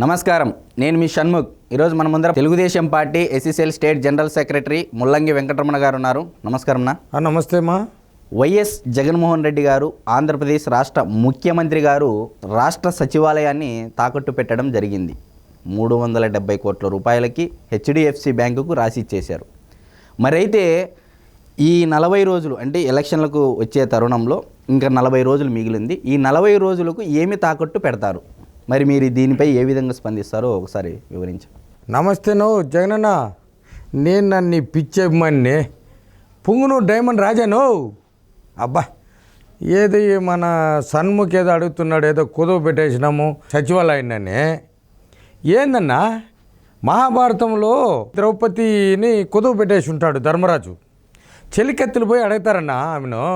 నమస్కారం, నేను మీ షణ్ముఖ్. ఈరోజు మన ముందర Telugu Desam party SCCL state general secretary ముల్లంగి వెంకటరమణ గారు ఉన్నారు. నమస్కారం అన్న. నమస్తే మా. వైఎస్ జగన్మోహన్ రెడ్డి గారు ఆంధ్రప్రదేశ్ రాష్ట్ర ముఖ్యమంత్రి గారు రాష్ట్ర సచివాలయాన్ని తాకట్టు పెట్టడం జరిగింది. 370 కోట్ల రూపాయలకి హెచ్డిఎఫ్సి బ్యాంకుకు రాసి ఇచ్చేశారు. మరైతే ఈ 40 రోజులు అంటే ఎలక్షన్లకు వచ్చే తరుణంలో ఇంకా 40 రోజులు మిగిలింది. ఈ 40 రోజులకు ఏమి తాకట్టు పెడతారు? మరి మీరు దీనిపై ఏ విధంగా స్పందిస్తారో ఒకసారి వివరించండి. నమస్తే. జగనన్న, నేను నన్ను పిచ్చి అభిమానిని పుంగును డైమండ్ రాజాను. అబ్బా, ఏది మన సన్ముఖ్ ఏదో అడుగుతున్నాడు, ఏదో కుదువ పెట్టేసినాము సచివాలయాన్ని. ఏందన్నా, మహాభారతంలో ద్రౌపదిని కుదువ పెట్టేసి ఉంటాడు ధర్మరాజు. చెలికత్తులు పోయి అడుగుతారన్నా ఆమెను,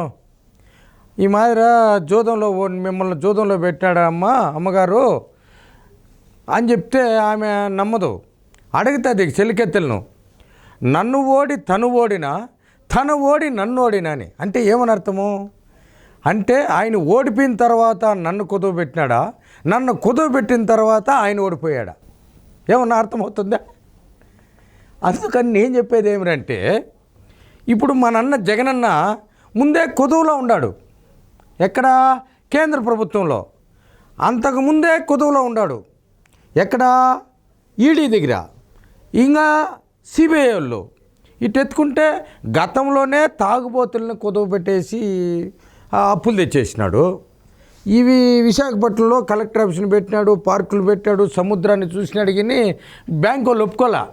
ఈ మాదిర జూదంలో మిమ్మల్ని జూదంలో పెట్టాడా అమ్మగారు అని చెప్తే ఆమె నమ్మదు. అడుగుతుంది చెలికెత్తెలను, నన్ను ఓడి తను ఓడినా, తను ఓడి నన్ను ఓడినా అని. అంటే ఏమని అర్థము? అంటే ఆయన ఓడిపోయిన తర్వాత నన్ను కుదువ పెట్టినాడా, నన్ను కుదువ పెట్టిన తర్వాత ఆయన ఓడిపోయాడా? ఏమన్నా అర్థమవుతుందా? అందుకని నేను చెప్పేది ఏమిటంటే, ఇప్పుడు మా నాన్న జగనన్న ముందే కుదువలో ఉన్నాడు. ఎక్కడ? కేంద్ర ప్రభుత్వంలో. అంతకుముందే కుదువలో ఉన్నాడు. ఎక్కడ? ఈడీ దగ్గర, ఇంకా సిబిఐ వాళ్ళు. ఇటు ఎత్తుకుంటే గతంలోనే తాగుబోతులను కుదువ పెట్టేసి అప్పులు తెచ్చేసినాడు. ఇవి విశాఖపట్నంలో కలెక్టర్ ఆఫీసులు పెట్టినాడు, పార్కులు పెట్టాడు, సముద్రాన్ని చూసినాడు. కానీ బ్యాంకు వాళ్ళు ఒప్పుకోలే,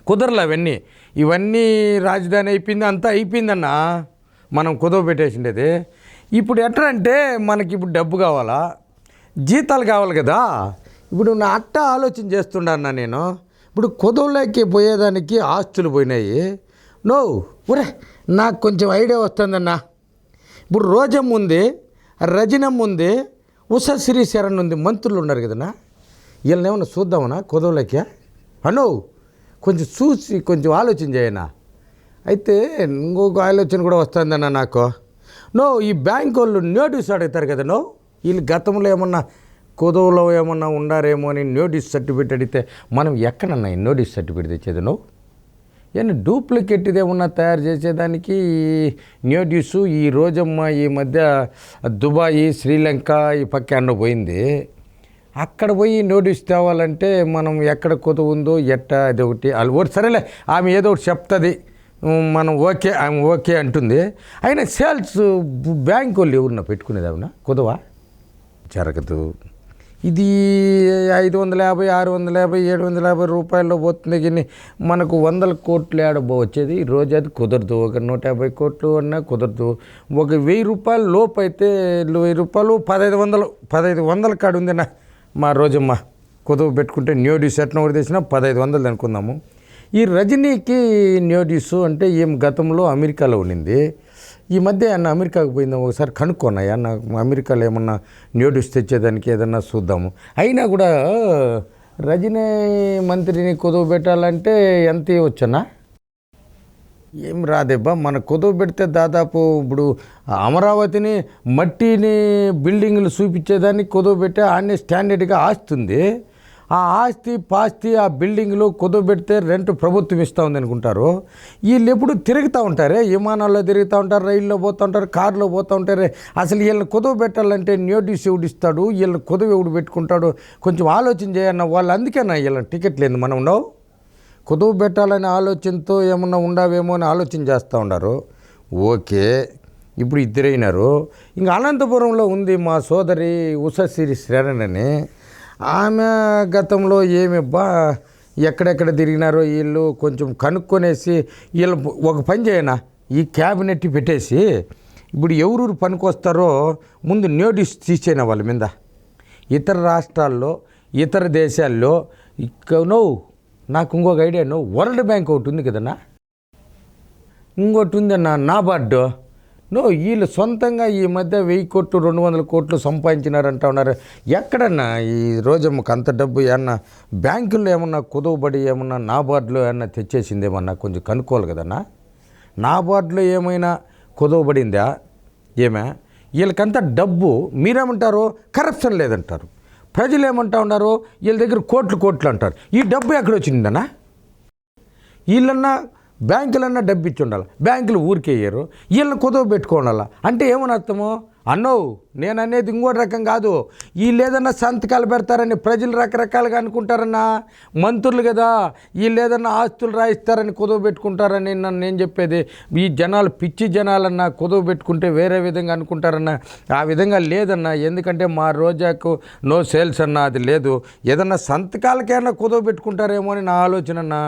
కుదరలే అవన్నీ. ఇవన్నీ రాజధాని అయిపోయింది, అంతా అయిపోయిందన్న మనం కుదువ పెట్టేసిండేది. ఇప్పుడు ఎట్లా అంటే, మనకి ఇప్పుడు డబ్బు కావాలా, జీతాలు కావాలి కదా. ఇప్పుడు నా అట్ట ఆలోచన చేస్తుండన్నా నేను. ఇప్పుడు కుదువలోకి పోయేదానికి ఆస్తులు పోయినాయి. ఒరే, నాకు కొంచెం ఐడియా వస్తుందన్నా. ఇప్పుడు రోజమ్మ ఉంది, రజనమ్మ ఉంది, ఉషశ్రీ శరణ్ ఉంది, మంత్రులు ఉన్నారు కదన్నా. వీళ్ళని ఏమన్నా చూద్దామన్నా కుదువలోకి? కొంచెం చూసి కొంచెం ఆలోచన చేయనా. అయితే ఇంకొక ఆలోచన కూడా వస్తుందన్న నాకు. ఈ బ్యాంక్ వాళ్ళు నోటీస్ అడుగుతారు కదా. వీళ్ళు గతంలో ఏమన్నా కుదువలో ఏమన్నా ఉండారేమో అని నోటీస్ సర్టిఫికేట్ అడిగితే మనం ఎక్కడన్నా ఈ నోటీస్ సర్టిఫికేట్ తెచ్చేది? ఏమన్నా డూప్లికేట్ ఏమన్నా తయారు చేసేదానికి నోటీసు ఈ రోజమ్మ ఈ మధ్య దుబాయ్, శ్రీలంక ఈ పక్కన పోయింది. అక్కడ పోయి నోటీస్ తేవాలంటే మనం ఎక్కడ కుదువ ఉందో ఎట్ట అది ఒకటి ఒకటి సరేలే, ఆమె ఏదో ఒకటి చెప్తుంది, మనం ఓకే, ఆమె ఓకే అంటుంది. అయినా సేల్స్ బ్యాంక్ వాళ్ళు ఎవరన్నా పెట్టుకునేది అవునా కుదువ? జరగదు. ఇది 550, 650, 750 రూపాయల్లో పోతుంది. కానీ మనకు 100 కోట్లు వచ్చేది రోజు. అది కుదరదు. ఒక 150 కోట్లు అన్నా కుదరదు. ఒక 1000 రూపాయల లోపు అయితే 1000 రూపాయలు 1500 కాడు ఉందన్నా మా రోజమ్మ. కుదువ పెట్టుకుంటే నోటీస్ ఎట్లా ఒకటి తెచ్చినా 1500 అనుకుందాము. ఈ రజనీకి నోటీసు అంటే ఏం గతంలో అమెరికాలో ఉండింది. ఈ మధ్య అన్న అమెరికాకు పోయిందా ఒకసారి కనుక్కున్నాయా? నాకు అమెరికాలో ఏమన్నా నోటీస్ తెచ్చేదానికి ఏదన్నా చూద్దాము. అయినా కూడా రజనీ మంత్రిని కుదువ పెట్టాలంటే ఎంత ఇవ్వచ్చన్నా? ఏం రాదేబ్బా. మన కుదువ పెడితే దాదాపు ఇప్పుడు అమరావతిని మట్టిని బిల్డింగ్లు చూపించేదానికి కుదువ పెట్టే ఆనే స్టాండర్డ్గా ఆస్తుంది. ఆ ఆస్తి పాస్తి ఆ బిల్డింగ్లు కుదువ పెడితే రెంట్ ప్రభుత్వం ఇస్తూ ఉంది అనుకుంటారు. వీళ్ళు ఎప్పుడు తిరుగుతూ ఉంటారే, విమానాల్లో తిరుగుతూ ఉంటారు, రైల్లో పోతూ ఉంటారు, కారులో పోతూ ఉంటారే. అసలు వీళ్ళని కుదువ పెట్టాలంటే నోటీస్ ఎవడు ఇస్తాడు, వీళ్ళని కుదువ ఎవడు పెట్టుకుంటాడు? కొంచెం ఆలోచన చేయన్న వాళ్ళు. అందుకేనా వీళ్ళని టికెట్ లేదు మనం ఉండవు. కుదువ పెట్టాలనే ఆలోచనతో ఏమన్నా ఉండావేమో అని ఆలోచన చేస్తూ ఉన్నారు. ఓకే, ఇప్పుడు ఇద్దరైనారు. ఇంకా అనంతపురంలో ఉంది మా సోదరి ఉషశ్రీ శరణ్ అని. ఆమె గతంలో ఏమిబ్బా ఎక్కడెక్కడ తిరిగినారో వీళ్ళు కొంచెం కనుక్కొనేసి వీళ్ళు ఒక పని చేయనా, ఈ క్యాబినెట్ పెట్టేసి ఇప్పుడు ఎవరు పనికొస్తారో ముందు నోటీస్ తీసేనా వాళ్ళ మీద. ఇతర రాష్ట్రాల్లో, ఇతర దేశాల్లో నాకు ఇంకొక ఐడియా. వరల్డ్ బ్యాంక్ ఒకటి ఉంది కదన్నా, ఇంకోటి ఉందన్నా నాబార్డు. వీళ్ళు సొంతంగా ఈ మధ్య 1000 కోట్లు 200 కోట్లు సంపాదించినారంటా ఉన్నారు. ఎక్కడన్నా ఈ రోజమ్మకు అంత డబ్బు ఏమన్నా బ్యాంకుల్లో ఏమన్నా కుదువబడి ఏమన్నా నాబార్డులో ఏమన్నా తెచ్చేసిందేమన్నా కొంచెం కనుక్కోవాలి కదన్నా. నాబార్డులో ఏమైనా కుదువబడిందా? వీళ్ళకంతా డబ్బు. మీరేమంటారు? కరప్షన్ లేదంటారు. ప్రజలు ఏమంటా ఉన్నారు, వీళ్ళ దగ్గర కోట్లు అంటారు. ఈ డబ్బు ఎక్కడ వచ్చిందన్నా? వీళ్ళన్నా బ్యాంకులన్నా డబ్బు ఇచ్చి ఉండాలి, బ్యాంకులు ఊరికే వేయరు, వీళ్ళని కుదవ పెట్టుకోవాలా. అంటే ఏమని అర్థము? అన్నో నేను అనేది ఇంకోటి రకం కాదు, వీళ్ళు ఏదన్నా సంతకాలు పెడతారని ప్రజలు రకరకాలుగా అనుకుంటారన్నా. మంత్రులు కదా, వీళ్ళు ఏదన్నా ఆస్తులు రాయిస్తారని కుదవ పెట్టుకుంటారని నేను చెప్పేది. ఈ జనాలు పిచ్చి జనాలన్నా కుదవ పెట్టుకుంటే వేరే విధంగా అనుకుంటారన్నా. ఆ విధంగా లేదన్నా. ఎందుకంటే మా రోజాకు నో సేల్స్ అన్నా అది లేదు. ఏదన్నా సంతకాలకైనా కుదవ పెట్టుకుంటారేమో అని నా ఆలోచన అన్నా.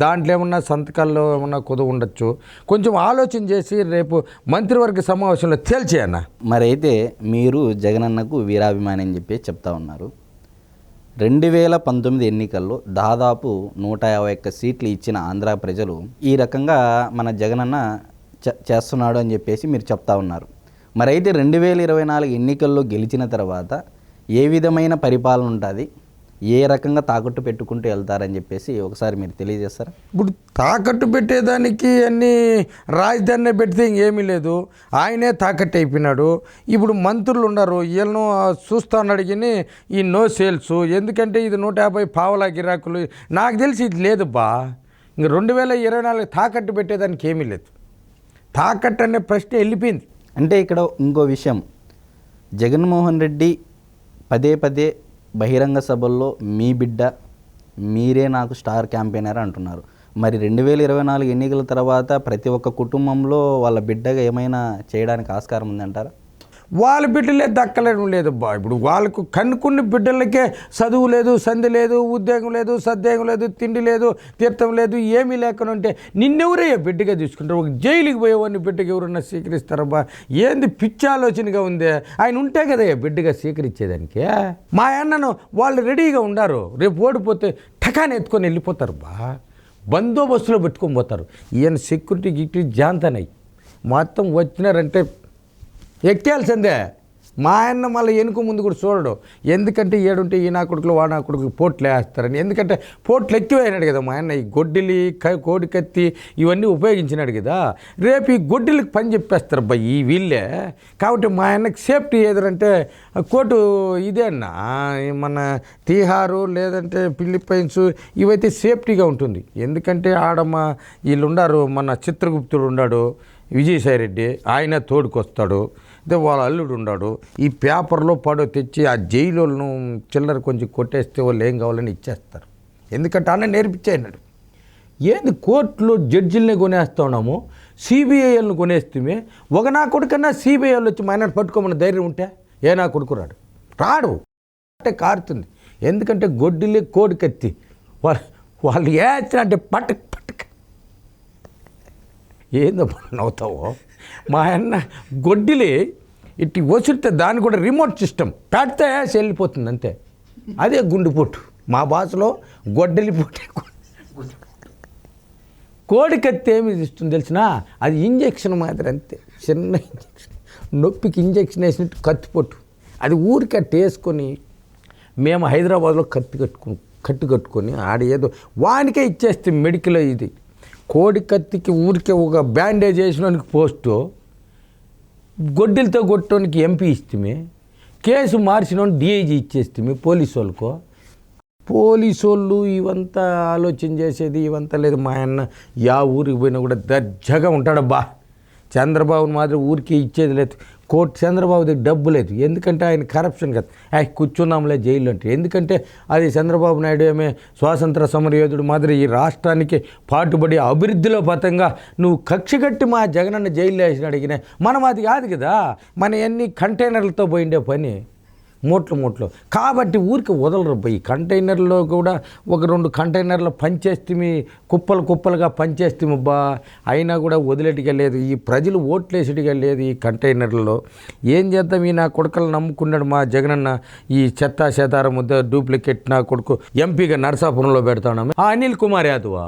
దాంట్లో ఏమన్నా సంతకాల్లో ఏమన్నా కుదవ ఉండొచ్చు. కొంచెం ఆలోచన చేసి రేపు మంత్రివర్గ సమావేశంలో తేల్చేయన్న. మరైతే మీరు జగనన్నకు వీరాభిమాని అని చెప్పి చెప్తా ఉన్నారు. 2019 ఎన్నికల్లో దాదాపు 151 సీట్లు ఇచ్చిన ఆంధ్ర ప్రజలు ఈ రకంగా మన జగనన్న చేస్తున్నాడు అని చెప్పేసి మీరు చెప్తా ఉన్నారు. మరైతే 2024 ఎన్నికల్లో గెలిచిన తర్వాత ఏ విధమైన పరిపాలన ఉంటుంది, ఏ రకంగా తాకట్టు పెట్టుకుంటూ వెళ్తారని చెప్పేసి ఒకసారి మీరు తెలియజేస్తారా? ఇప్పుడు తాకట్టు పెట్టేదానికి అన్నీ రాజధాని పెడితే ఇంకేమీ లేదు, ఆయనే తాకట్టు అయిపోయినాడు. ఇప్పుడు మంత్రులు ఉన్నారు, వీళ్ళను చూస్తాను అడిగిని ఈ నో సేల్స్. ఎందుకంటే ఇది 150 పావలా గిరాకులు. నాకు తెలిసి ఇది లేదు బా. ఇంక 2024 తాకట్టు పెట్టేదానికి ఏమీ లేదు. తాకట్టు అనే ప్రశ్న వెళ్ళిపోయింది. అంటే ఇక్కడ ఇంకో విషయం, జగన్మోహన్ రెడ్డి పదే బహిరంగ సభల్లో మీ బిడ్డ, మీరే నాకు స్టార్ క్యాంపెయినర్ అంటున్నారు. మరి 2024 ఎన్నికల తర్వాత ప్రతి ఒక్క కుటుంబంలో వాళ్ళ బిడ్డగా ఏమైనా చేయడానికి ఆస్కారం ఉందంటారా? వాళ్ళ బిడ్డలే దక్కలేడం లేదు బా. ఇప్పుడు వాళ్ళకు కనుక్కున్న బిడ్డలకే చదువు లేదు, సంధి లేదు, ఉద్యోగం లేదు, సద్యోగం లేదు, తిండి లేదు, తీర్థం లేదు, ఏమీ లేకుండా ఉంటే నిన్నెవరయ్యా బిడ్డగా తీసుకుంటారు? ఒక జైలుకి పోయేవాడిని బిడ్డగా ఎవరన్నా స్వీకరిస్తారబ్బా? ఏంది పిచ్చి ఆలోచనగా ఉందే. ఆయన ఉంటే కదయ్యా బిడ్డగా స్వీకరించేదానికి. మా అన్నను వాళ్ళు రెడీగా ఉండారు, రేపు ఓడిపోతే టకాని ఎత్తుకొని వెళ్ళిపోతారు బా. బందోబస్తులో పెట్టుకొని పోతారు. ఈయన సెక్యూరిటీ జాంతనై మొత్తం వచ్చినారంటే ఎక్కేయాల్సిందే. మా ఆయన మళ్ళీ వెనుక ముందు కూడా చూడడు. ఎందుకంటే ఏడుంటే ఈ నా కొడుకులు వా నా కొడుకులు పోట్లు వేస్తారని. ఎందుకంటే పోట్లు ఎక్కువైనాడు కదా మా ఆయన. ఈ గొడ్డిలి కోడి కత్తి ఇవన్నీ ఉపయోగించినాడు కదా. రేపు ఈ గొడ్డిలకు పని చెప్పేస్తారు అబ్బాయి ఈ వీళ్ళే. కాబట్టి మా ఆయనకి సేఫ్టీ ఏదంటే కోర్టు ఇదే అన్న, మన తీహారు లేదంటే ఫిలిప్పైన్స్ ఇవైతే సేఫ్టీగా ఉంటుంది. ఎందుకంటే ఆడమ్మ వీళ్ళు ఉండారు, మన చిత్రగుప్తుడు ఉన్నాడు, విజయసాయిరెడ్డి ఆయన తోడుకొస్తాడు, అదే వాళ్ళ అల్లుడు ఉన్నాడు. ఈ పేపర్లో తెచ్చి ఆ జైలును చిల్లర కొంచెం కొట్టేస్తే వాళ్ళు ఏం కావాలని ఇచ్చేస్తారు. ఎందుకంటే అన్న నేర్పించాడు. ఏంది కోర్టులో జడ్జిల్ని కొనేస్తా ఉన్నాము, సిబిఐలను కొనేస్తే ఒక నా కొడుకన్నా సిబిఐలు వచ్చి మైనర్ పట్టుకోమని ధైర్యం ఉంటే ఏ నా కొడుకు రాడు అంటే కారుతుంది. ఎందుకంటే గొడ్డిలి కోడి కత్తి వాళ్ళు ఏచిన అంటే పట్టుకు ఏందో నవ్వుతావో. మా అన్న గొడ్డిలి ఇట్టి వసిరితే దాన్ని కూడా రిమోట్ సిస్టమ్ పెడితే వెళ్ళిపోతుంది అంతే. అదే గుండెపోటు, మా భాషలో గొడ్డలి పోటే. కోడి కత్తి ఏమి ఇస్తుంది తెలిసినా, అది ఇంజెక్షన్ మాదిరి అంతే, చిన్న ఇంజెక్షన్, నొప్పికి ఇంజెక్షన్ వేసినట్టు కత్తిపోటు. అది ఊరికట్టు వేసుకొని మేము హైదరాబాద్లో కట్టు కట్టుకొని ఆడ ఏదో వానికే ఇచ్చేస్తే మెడికల్. ఇది కోడి కత్తికి ఊరికే ఒక బ్యాండేజ్ వేసినోనికి పోస్టు, గొడ్డలతో కొట్టడానికి ఎంపీ ఇస్తే, కేసు మార్చిన డిఐజీ ఇచ్చేస్తే పోలీసు వాళ్ళకు. పోలీసు వాళ్ళు ఇవంతా ఆలోచన చేసేది ఇవంతా లేదు. మా అన్న యా ఊరికి పోయినా కూడా దర్జాగా ఉంటాడబ్బా. చంద్రబాబుని మాత్రం ఊరికి ఇచ్చేది లేదు. చంద్రబాబు దగ్గర డబ్బు లేదు. ఎందుకంటే ఆయన కరప్షన్ కదా. కూర్చున్నాంలే జైలు అంటే. ఎందుకంటే అది చంద్రబాబు నాయుడు ఏమే స్వాతంత్ర సమరయోధుడు మాదిరి ఈ రాష్ట్రానికి పాటుపడి అభివృద్ధిలో పతంగా నువ్వు కక్ష కట్టి మా జగనన్న జైల్లో వేసిన అడిగినా మనం అది కాదు కదా. మన ఎన్ని కంటైనర్లతో పోయిండే పని మూట్లు. కాబట్టి ఊరికి వదలరు. ఈ కంటైనర్లో కూడా ఒక 2 కంటైనర్లు పనిచేస్తే కుప్పలుగా పనిచేస్తేమబ్బా, అయినా కూడా వదిలేటిగా లేదు. ఈ ప్రజలు ఓట్లేసేటిగా లేదు. ఈ కంటైనర్లలో ఏం చేద్దాం? ఈ నా కొడుకులు నమ్ముకున్నాడు మా జగనన్న. ఈ చెత్తా చెదారం ముద్ద డూప్లికేట్ నా కొడుకు ఎంపీగా నరసాపురంలో పెడతాను అనిల్ కుమార్ యాదవ్.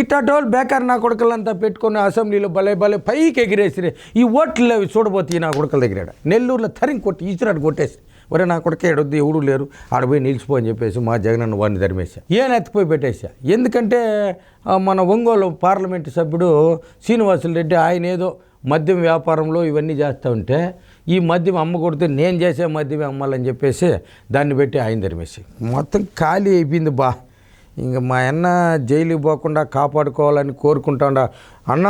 ఇట్టోళ్ళు బేకార్ నా కొడుకులంతా పెట్టుకొని అసెంబ్లీలో భలే పైకి ఎగిరేసి ఈ ఓట్లు చూడబోతే నా కొడుకుల దగ్గర నెల్లూరులో తరిం కొట్టి ఈశ్వరాడు కొట్టేసి, ఒరే నా కొడుకు ఏడొద్దు ఎవడూ లేరు ఆడపోయి నిలిచిపో అని చెప్పేసి మా జగనన్న వాడిని ధర్మేశా. ఎత్తిపోయి పెట్టేశా. ఎందుకంటే మన ఒంగోలు పార్లమెంటు సభ్యుడు శ్రీనివాసులు రెడ్డి ఆయన ఏదో మద్యం వ్యాపారంలో ఇవన్నీ చేస్తూ ఉంటే ఈ మద్యం అమ్మకూడితే నేను చేసే మద్యమే అమ్మాలని చెప్పేసి దాన్ని పెట్టి ఆయన ధర్మేసి మొత్తం ఖాళీ అయిపోయింది బా. ఇంక మా అన్న జైలుకి పోకుండా కాపాడుకోవాలని కోరుకుంటా అన్న.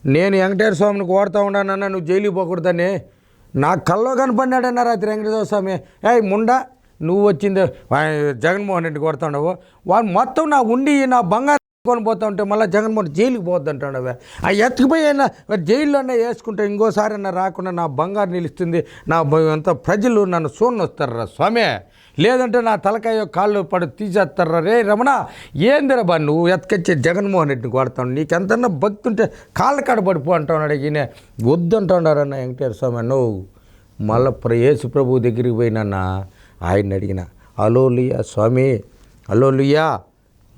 నేను వెంకటేశ్వర స్వామిని కోరుతా ఉన్నానన్న, నువ్వు జైలుకి పోకూడదని. నా కల్లో కనపడినాడన్న రాత్రి వెంకటేశ్వర స్వామి. ముండా నువ్వు వచ్చింది జగన్మోహన్ రెడ్డి కొడతా ఉండవు, వాడు మొత్తం నా ఉండి నా బంగారు కొని పోతా ఉంటే మళ్ళీ జగన్మోహన్ జైలుకి పోద్ది అంటాడవే. ఆ ఎత్తుకుపోయి అయినా జైల్లోనే వేసుకుంటే ఇంకోసారి అన్న రాకుండా నా బంగారు నిలుస్తుంది, నా అంత ప్రజలు నన్ను చూడని వస్తారా స్వామి, లేదంటే నా తలకాయ కాళ్ళు పడి తీసేస్తారా. రే రమణ, ఏందిరా బా నువ్వు ఎత్తుకొచ్చే జగన్మోహన్ రెడ్డిని కొడతాను, నీకెంతన్నా భక్తి ఉంటే కాళ్ళ కాడ పడిపో అంటున్నాడు. ఈయన వద్దు అంటున్నారన్న వెంకటేశ్వర స్వామి. నువ్వు మళ్ళీ యేసు ప్రభు దగ్గరికి పోయినన్న ఆయన్ని అడిగిన, అలోలుయ్యా స్వామి, అలోలుయ్యా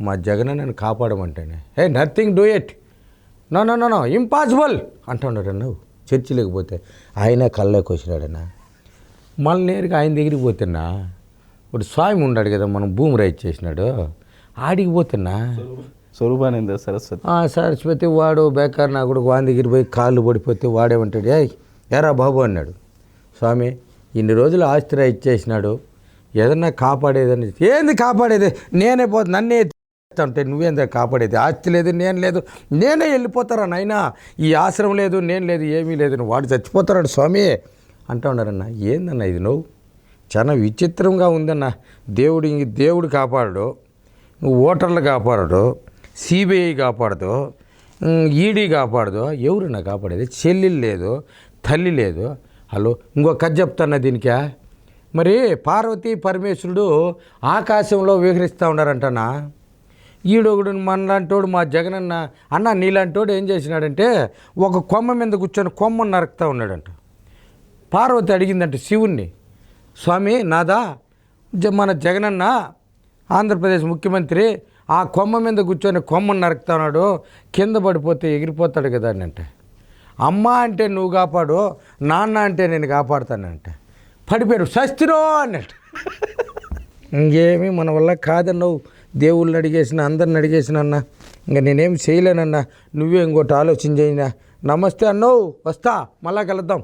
మా జగన్ నన్ను కాపాడమంటేనే, nothing do it, no no no no impossible అంటున్నాడు. నువ్వు చర్చి లేకపోతే ఆయనే కళ్ళకి వచ్చినాడన్నా. మళ్ళీ నేరుగా ఆయన దగ్గరికి పోతున్నా, ఇప్పుడు స్వామి ఉన్నాడు కదా, మనం భూమి రైతు చేసినాడు, ఆడికి పోతున్నా స్వరూపానంద సరస్వతి సరస్వతి వాడు బేకార్ నా కూడా వాని దగ్గర పోయి కాళ్ళు పడిపోతే వాడేమంటాడు, ఎరా బాబు అన్నాడు. స్వామి ఇన్ని రోజులు ఆస్తి రైతు చేసినాడు, ఏదన్నా కాపాడేదని. ఏంది కాపాడేది, నేనే పోతే నన్నే అంటే నువ్వేందా కాపాడేది, ఆస్తి లేదు నేను లేదు, నేనే వెళ్ళిపోతారా నాయనా, ఈ ఆశ్రమం లేదు నేను లేదు ఏమీ లేదు, వాడు చచ్చిపోతాడు స్వామి అంటూ ఉన్నారన్న. ఏందన్న ఇది నువ్వు చాలా విచిత్రంగా ఉందన్న. దేవుడు కాపాడు, ఓటర్లు కాపాడడు, సిబిఐ కాపాడదు, ఈడీ కాపాడదు, ఎవరన్నా కాపాడేది, చెల్లెలు లేదు, తల్లి లేదు. హలో ఇంకో కథ చెప్తాన్నా దీనికా. మరి పార్వతీ పరమేశ్వరుడు ఆకాశంలో విహరిస్తూ ఉన్నారంటనా. ఈడొకడు మనలాంటోడు మా జగనన్న అన్న నీలాంటోడు ఏం చేసినాడంటే ఒక కొమ్మ మీద కూర్చొని కొమ్మను నరుకుతూ ఉన్నాడంట. పార్వతి అడిగిందంట శివుణ్ణి, స్వామి నాదా మన జగనన్న ఆంధ్రప్రదేశ్ ముఖ్యమంత్రి ఆ కొమ్మ మీద కూర్చొని కొమ్మను నరుకుతున్నాడు, కింద పడిపోతే ఎగిరిపోతాడు కదా అని అంటే, అమ్మ అంటే నువ్వు కాపాడు, నాన్న అంటే నేను కాపాడుతానంటే పడిపోయాడు శస్తిరో అన్నట్టు. ఇంకేమీ మన వల్ల కాదన్నావు, దేవుళ్ళని అడిగేసిన అందరిని అడిగేసిన అన్న, ఇంకా నేనేం చేయలేనన్నా, నువ్వే ఇంకోటి ఆలోచన చేయినా. నమస్తే అన్నో, వస్తా, మళ్ళా కలుద్దాం.